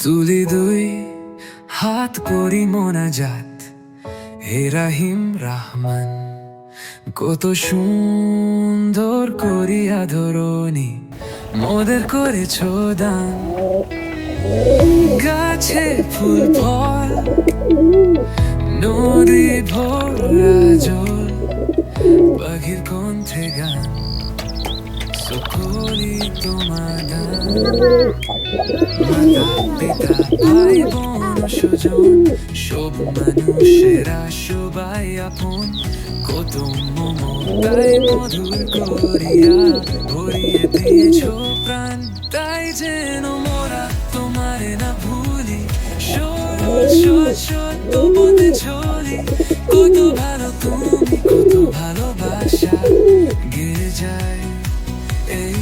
তুলি দুই হাত করি মোনাজাত, হে রাহিম রাহমান। কত সুন্দর করি আদরণী মোদের করেছ দান। গাছে ফুল ফল, নদী ভরা জল, পাখির কণ্ঠে গান, সকলই তোমার দান। মাতা পিতা ভাই বোন স্বজন, সব মানুষেরা সবাই আপন। কত মমতায় মধুর করিয়া ভরিয়ে দিয়েছ প্রাণ। তাই যেন মোরা তোমারে না ভুলি, সরল সত্য পথে চলি। কত ভালো তুমি, কত ভালোবাসা গেয়ে যায় এই